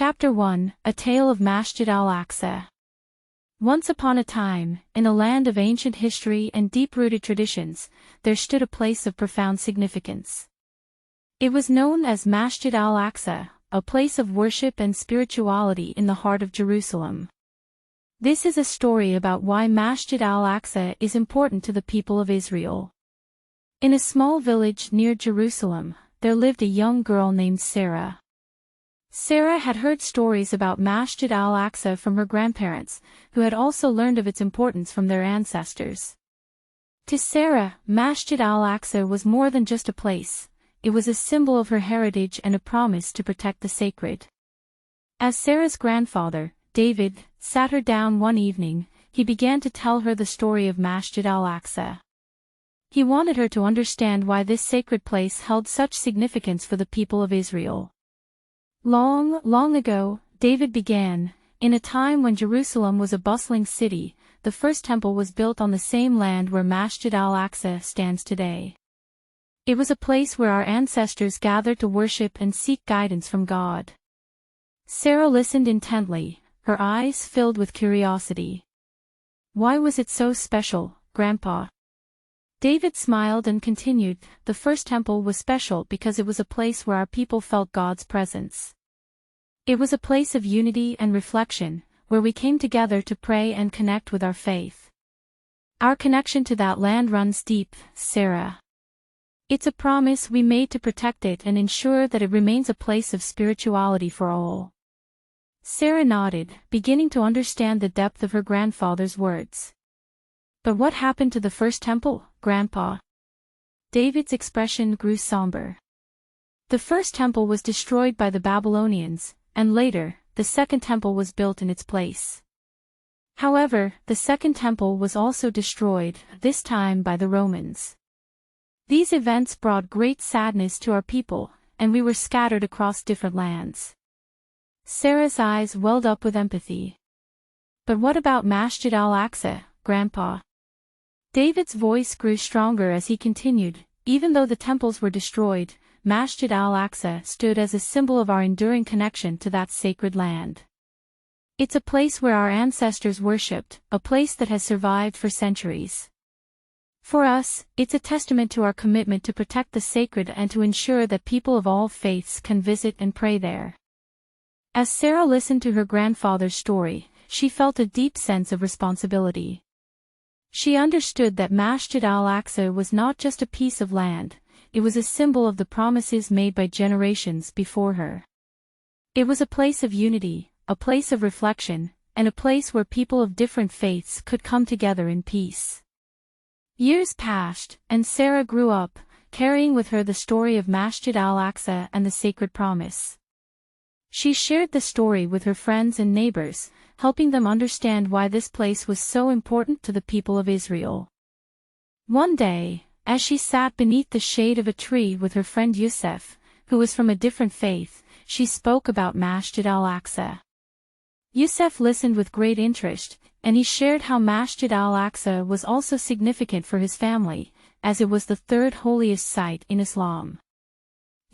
Chapter 1, A Tale of Masjid Al-Aqsa. Once upon a time, in a land of ancient history and deep-rooted traditions, there stood a place of profound significance. It was known as Masjid Al-Aqsa, a place of worship and spirituality in the heart of Jerusalem. This is a story about why Masjid Al-Aqsa is important to the people of Israel. In a small village near Jerusalem, there lived a young girl named Sarah. Sarah had heard stories about Masjid Al-Aqsa from her grandparents, who had also learned of its importance from their ancestors. To Sarah, Masjid Al-Aqsa was more than just a place, it was a symbol of her heritage and a promise to protect the sacred. As Sarah's grandfather, David, sat her down one evening, he began to tell her the story of Masjid Al-Aqsa. He wanted her to understand why this sacred place held such significance for the people of Israel. Long, long ago, David began, in a time when Jerusalem was a bustling city, the first temple was built on the same land where Masjid Al-Aqsa stands today. It was a place where our ancestors gathered to worship and seek guidance from God. Sarah listened intently, her eyes filled with curiosity. "Why was it so special, Grandpa?" David smiled and continued, "The first temple was special because it was a place where our people felt God's presence. It was a place of unity and reflection, where we came together to pray and connect with our faith. Our connection to that land runs deep, Sarah. It's a promise we made to protect it and ensure that it remains a place of spirituality for all." Sarah nodded, beginning to understand the depth of her grandfather's words. "But what happened to the first temple, Grandpa?" David's expression grew somber. "The first temple was destroyed by the Babylonians, and later, the second temple was built in its place. However, the second temple was also destroyed, this time by the Romans. These events brought great sadness to our people, and we were scattered across different lands." Sarah's eyes welled up with empathy. "But what about Masjid Al-Aqsa, Grandpa?" David's voice grew stronger as he continued, "Even though the temples were destroyed, Masjid Al-Aqsa stood as a symbol of our enduring connection to that sacred land. It's a place where our ancestors worshipped, a place that has survived for centuries. For us, it's a testament to our commitment to protect the sacred and to ensure that people of all faiths can visit and pray there." As Sarah listened to her grandfather's story, she felt a deep sense of responsibility. She understood that Masjid Al-Aqsa was not just a piece of land, it was a symbol of the promises made by generations before her. It was a place of unity, a place of reflection, and a place where people of different faiths could come together in peace. Years passed, and Sarah grew up, carrying with her the story of Masjid Al-Aqsa and the sacred promise. She shared the story with her friends and neighbors, helping them understand why this place was so important to the people of Israel. One day, as she sat beneath the shade of a tree with her friend Yusuf, who was from a different faith, she spoke about Masjid Al-Aqsa. Yusuf listened with great interest, and he shared how Masjid Al-Aqsa was also significant for his family, as it was the third holiest site in Islam.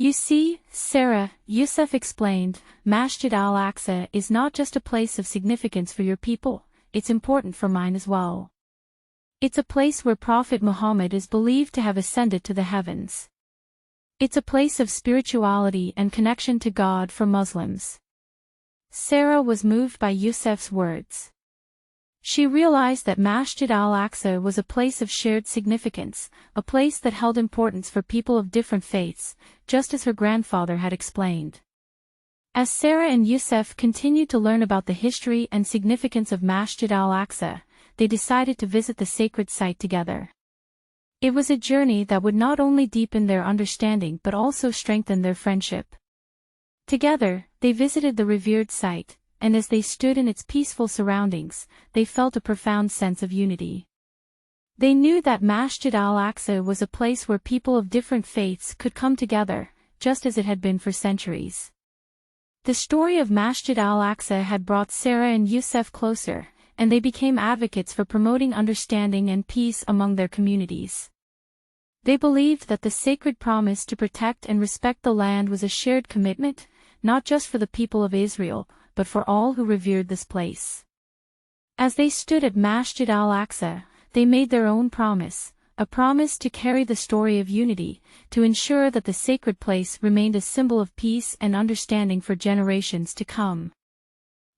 "You see, Sarah," Yusuf explained, "Masjid Al-Aqsa is not just a place of significance for your people, it's important for mine as well. It's a place where Prophet Muhammad is believed to have ascended to the heavens. It's a place of spirituality and connection to God for Muslims." Sarah was moved by Yusuf's words. She realized that Masjid Al-Aqsa was a place of shared significance, a place that held importance for people of different faiths, just as her grandfather had explained. As Sarah and Yusuf continued to learn about the history and significance of Masjid Al-Aqsa, they decided to visit the sacred site together. It was a journey that would not only deepen their understanding but also strengthen their friendship. Together, they visited the revered site, and as they stood in its peaceful surroundings, they felt a profound sense of unity. They knew that Masjid Al-Aqsa was a place where people of different faiths could come together, just as it had been for centuries. The story of Masjid Al-Aqsa had brought Sarah and Yusuf closer, and they became advocates for promoting understanding and peace among their communities. They believed that the sacred promise to protect and respect the land was a shared commitment, not just for the people of Israel, but for all who revered this place. As they stood at Masjid Al-Aqsa, they made their own promise, a promise to carry the story of unity, to ensure that the sacred place remained a symbol of peace and understanding for generations to come.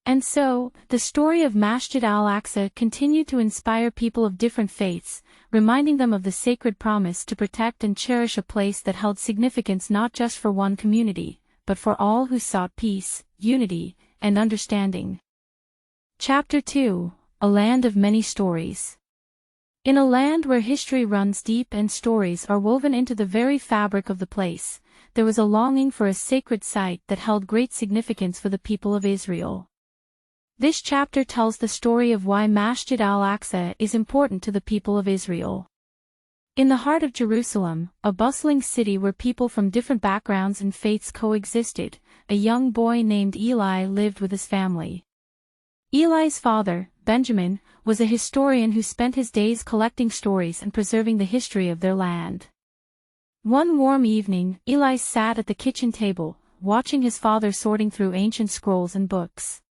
And so, the story of Masjid Al-Aqsa continued to inspire people of different faiths, reminding them of the sacred promise to protect and cherish a place that held significance not just for one community, but for all who sought peace, unity, and understanding. Chapter 2: A Land of Many Stories. In a land where history runs deep and stories are woven into the very fabric of the place, there was a longing for a sacred site that held great significance for the people of Israel. This chapter tells the story of why Masjid Al-Aqsa is important to the people of Israel. In the heart of Jerusalem, a bustling city where people from different backgrounds and faiths coexisted, a young boy named Eli lived with his family. Eli's father, Benjamin, was a historian who spent his days collecting stories and preserving the history of their land. One warm evening, Eli sat at the kitchen table, watching his father sorting through ancient scrolls and books.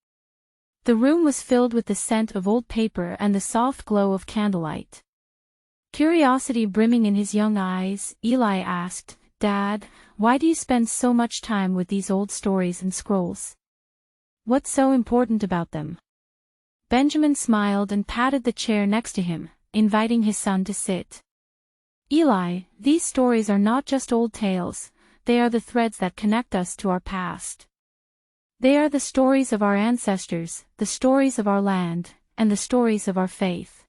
The room was filled with the scent of old paper and the soft glow of candlelight. Curiosity brimming in his young eyes, Eli asked, "Dad, why do you spend so much time with these old stories and scrolls? What's so important about them?" Benjamin smiled and patted the chair next to him, inviting his son to sit. "Eli, these stories are not just old tales, they are the threads that connect us to our past. They are the stories of our ancestors, the stories of our land, and the stories of our faith."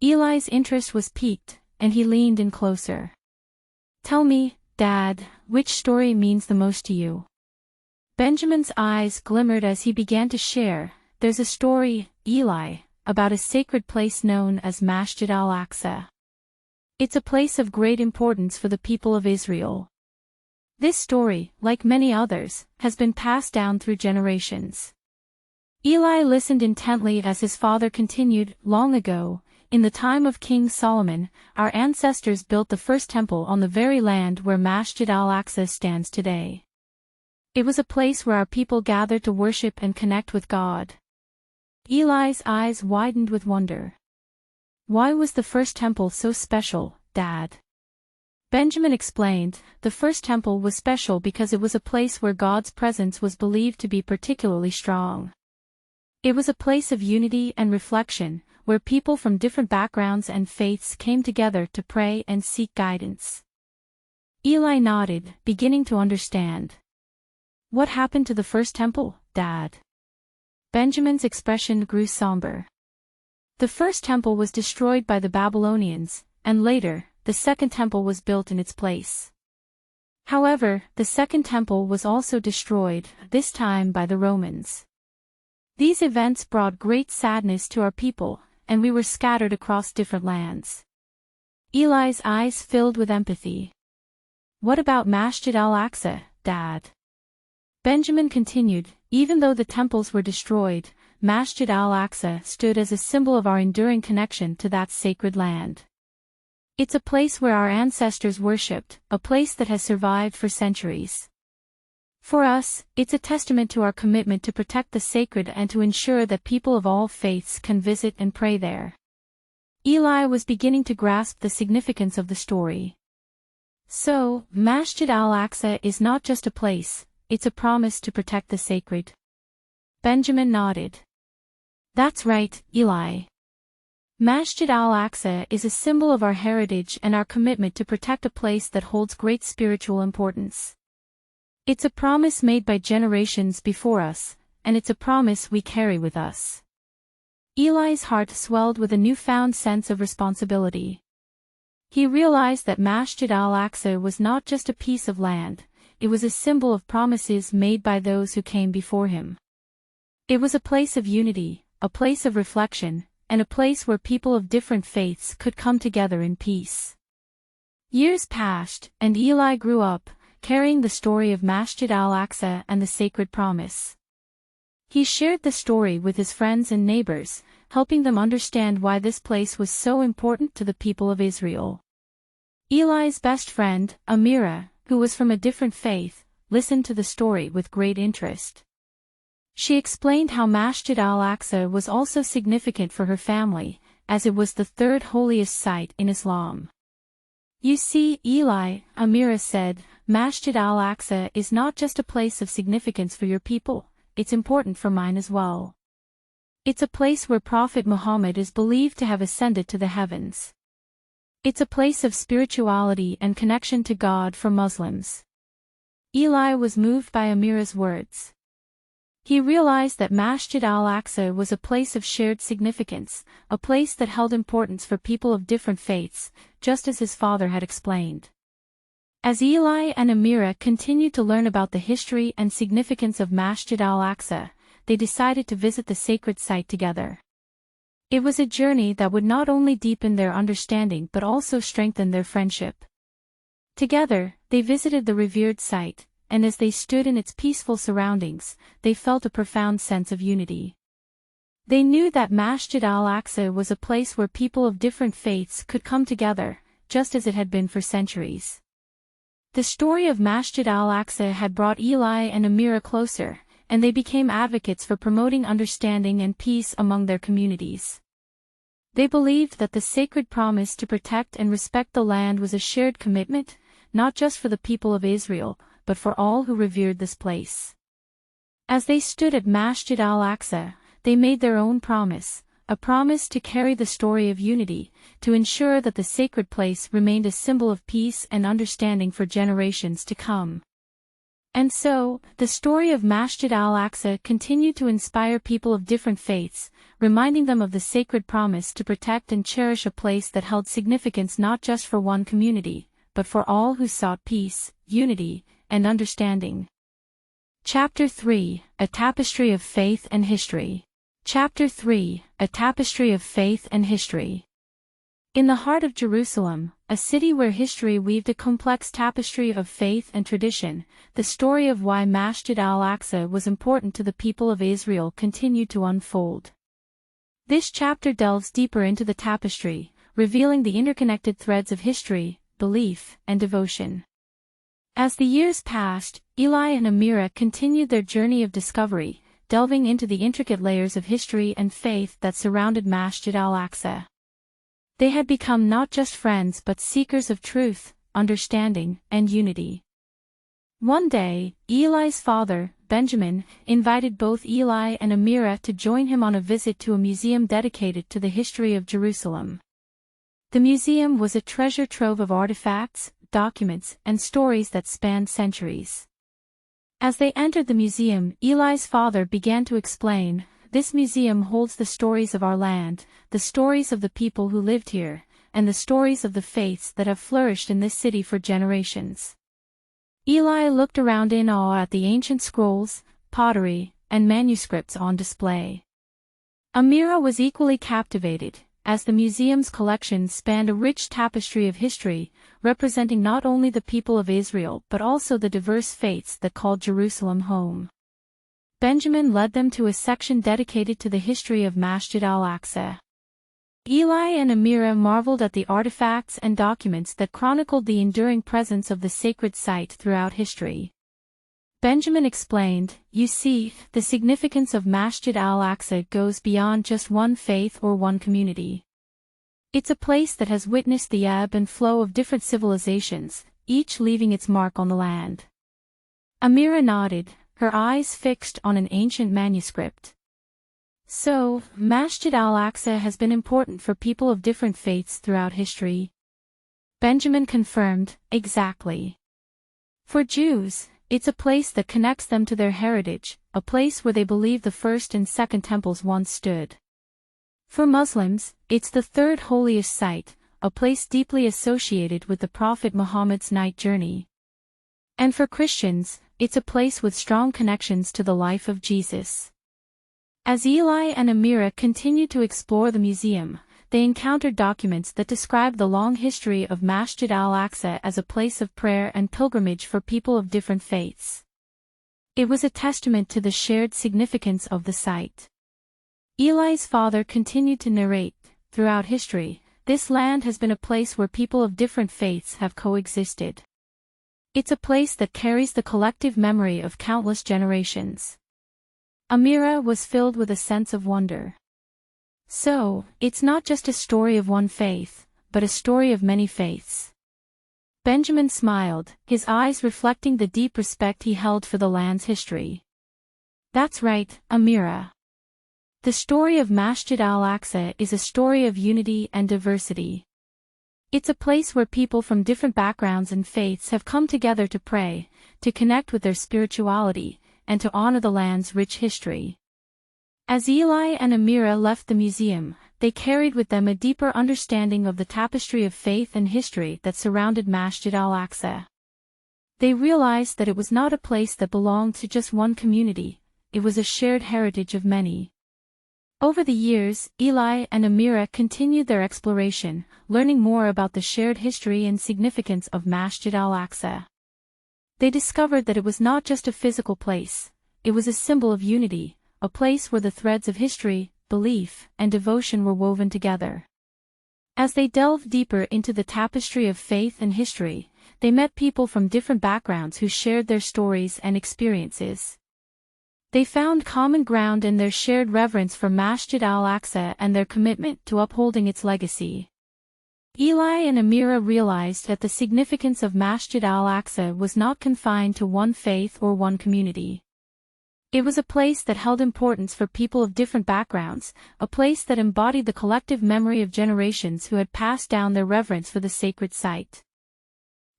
Eli's interest was piqued, and he leaned in closer. "Tell me, Dad, which story means the most to you?" Benjamin's eyes glimmered as he began to share. "There's a story, Eli, about a sacred place known as Masjid Al-Aqsa. It's a place of great importance for the people of Israel. This story, like many others, has been passed down through generations." Eli listened intently as his father continued, "Long ago, in the time of King Solomon, our ancestors built the first temple on the very land where Masjid Al-Aqsa stands today. It was a place where our people gathered to worship and connect with God." Eli's eyes widened with wonder. "Why was the first temple so special, Dad?" Benjamin explained, "The first temple was special because it was a place where God's presence was believed to be particularly strong. It was a place of unity and reflection, where people from different backgrounds and faiths came together to pray and seek guidance." Eli nodded, beginning to understand. "What happened to the first temple, Dad?" Benjamin's expression grew somber. "The first temple was destroyed by the Babylonians, and later, the second temple was built in its place. However, the second temple was also destroyed, this time by the Romans. These events brought great sadness to our people, and we were scattered across different lands." Eli's eyes filled with empathy. "What about Masjid Al-Aqsa, Dad?" Benjamin continued, "Even though the temples were destroyed, Masjid Al-Aqsa stood as a symbol of our enduring connection to that sacred land. It's a place where our ancestors worshipped, a place that has survived for centuries. For us, it's a testament to our commitment to protect the sacred and to ensure that people of all faiths can visit and pray there." Eli was beginning to grasp the significance of the story. "So, Masjid Al-Aqsa is not just a place, it's a promise to protect the sacred." Benjamin nodded. "That's right, Eli. Masjid Al-Aqsa is a symbol of our heritage and our commitment to protect a place that holds great spiritual importance. It's a promise made by generations before us, and it's a promise we carry with us." Eli's heart swelled with a newfound sense of responsibility. He realized that Masjid Al-Aqsa was not just a piece of land, it was a symbol of promises made by those who came before him. It was a place of unity, a place of reflection, and a place where people of different faiths could come together in peace. Years passed, and Eli grew up, carrying the story of Masjid Al-Aqsa and the sacred promise. He shared the story with his friends and neighbors, helping them understand why this place was so important to the people of Israel. Eli's best friend, Amira, who was from a different faith, listened to the story with great interest. She explained how Masjid Al-Aqsa was also significant for her family, as it was the third holiest site in Islam. You see, Eli, Amira said, Masjid Al-Aqsa is not just a place of significance for your people, it's important for mine as well. It's a place where Prophet Muhammad is believed to have ascended to the heavens. It's a place of spirituality and connection to God for Muslims. Eli was moved by Amira's words. He realized that Masjid Al-Aqsa was a place of shared significance, a place that held importance for people of different faiths, just as his father had explained. As Eli and Amira continued to learn about the history and significance of Masjid Al-Aqsa, they decided to visit the sacred site together. It was a journey that would not only deepen their understanding but also strengthen their friendship. Together, they visited the revered site, and as they stood in its peaceful surroundings, they felt a profound sense of unity. They knew that Masjid Al-Aqsa was a place where people of different faiths could come together, just as it had been for centuries. The story of Masjid Al-Aqsa had brought Eli and Amira closer, and they became advocates for promoting understanding and peace among their communities. They believed that the sacred promise to protect and respect the land was a shared commitment, not just for the people of Israel, but for all who revered this place. As they stood at Masjid Al-Aqsa, they made their own promise, a promise to carry the story of unity, to ensure that the sacred place remained a symbol of peace and understanding for generations to come. And so, the story of Masjid Al-Aqsa continued to inspire people of different faiths, reminding them of the sacred promise to protect and cherish a place that held significance not just for one community, but for all who sought peace, unity, and understanding. Chapter 3, A Tapestry of Faith and History. Chapter 3, A Tapestry of Faith and History. In the heart of Jerusalem, a city where history weaved a complex tapestry of faith and tradition, the story of why Masjid Al-Aqsa was important to the people of Israel continued to unfold. This chapter delves deeper into the tapestry, revealing the interconnected threads of history, belief, and devotion. As the years passed, Eli and Amira continued their journey of discovery, delving into the intricate layers of history and faith that surrounded Masjid Al-Aqsa. They had become not just friends but seekers of truth, understanding, and unity. One day, Eli's father, Benjamin, invited both Eli and Amira to join him on a visit to a museum dedicated to the history of Jerusalem. The museum was a treasure trove of artifacts, documents, and stories that spanned centuries. As they entered the museum, Eli's father began to explain, "This museum holds the stories of our land, the stories of the people who lived here, and the stories of the faiths that have flourished in this city for generations." Eli looked around in awe at the ancient scrolls, pottery, and manuscripts on display. Amira was equally captivated, as the museum's collection spanned a rich tapestry of history, representing not only the people of Israel but also the diverse faiths that called Jerusalem home. Benjamin led them to a section dedicated to the history of Masjid Al-Aqsa. Eli and Amira marveled at the artifacts and documents that chronicled the enduring presence of the sacred site throughout history. Benjamin explained, "You see, the significance of Masjid Al-Aqsa goes beyond just one faith or one community. It's a place that has witnessed the ebb and flow of different civilizations, each leaving its mark on the land." Amira nodded, her eyes fixed on an ancient manuscript. "So, Masjid Al-Aqsa has been important for people of different faiths throughout history?" Benjamin confirmed, "Exactly. For Jews, it's a place that connects them to their heritage, a place where they believe the first and second temples once stood. For Muslims, it's the third holiest site, a place deeply associated with the Prophet Muhammad's night journey. And for Christians, it's a place with strong connections to the life of Jesus." As Eli and Amira continued to explore the museum, they encountered documents that described the long history of Masjid Al-Aqsa as a place of prayer and pilgrimage for people of different faiths. It was a testament to the shared significance of the site. Eli's father continued to narrate, "Throughout history, this land has been a place where people of different faiths have coexisted. It's a place that carries the collective memory of countless generations. Amira was filled with a sense of wonder. So, it's not just a story of one faith, but a story of many faiths. Benjamin smiled, his eyes reflecting the deep respect he held for the land's history. That's right, Amira. The story of Masjid Al-Aqsa is a story of unity and diversity. It's a place where people from different backgrounds and faiths have come together to pray, to connect with their spirituality, and to honor the land's rich history. As Eli and Amira left the museum, they carried with them a deeper understanding of the tapestry of faith and history that surrounded Masjid Al-Aqsa. They realized that it was not a place that belonged to just one community, it was a shared heritage of many. Over the years, Eli and Amira continued their exploration, learning more about the shared history and significance of Masjid Al-Aqsa. They discovered that it was not just a physical place, it was a symbol of unity, a place where the threads of history, belief, and devotion were woven together. As they delved deeper into the tapestry of faith and history, they met people from different backgrounds who shared their stories and experiences. They found common ground in their shared reverence for Masjid Al-Aqsa and their commitment to upholding its legacy. Eli and Amira realized that the significance of Masjid Al-Aqsa was not confined to one faith or one community. It was a place that held importance for people of different backgrounds, a place that embodied the collective memory of generations who had passed down their reverence for the sacred site.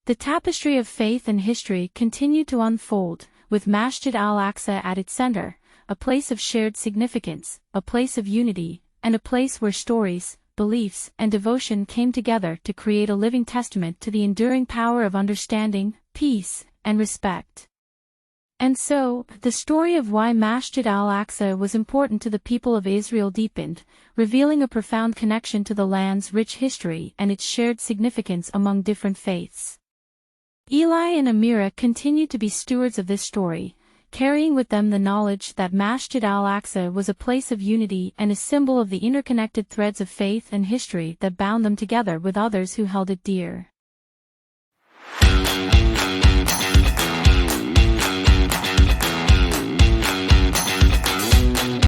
The tapestry of faith and history continued to unfold, with Masjid Al-Aqsa at its center, a place of shared significance, a place of unity, and a place where stories, beliefs, and devotion came together to create a living testament to the enduring power of understanding, peace, and respect. And so, the story of why Masjid Al-Aqsa was important to the people of Israel deepened, revealing a profound connection to the land's rich history and its shared significance among different faiths. Eli and Amira continued to be stewards of this story, carrying with them the knowledge that Masjid Al-Aqsa was a place of unity and a symbol of the interconnected threads of faith and history that bound them together with others who held it dear.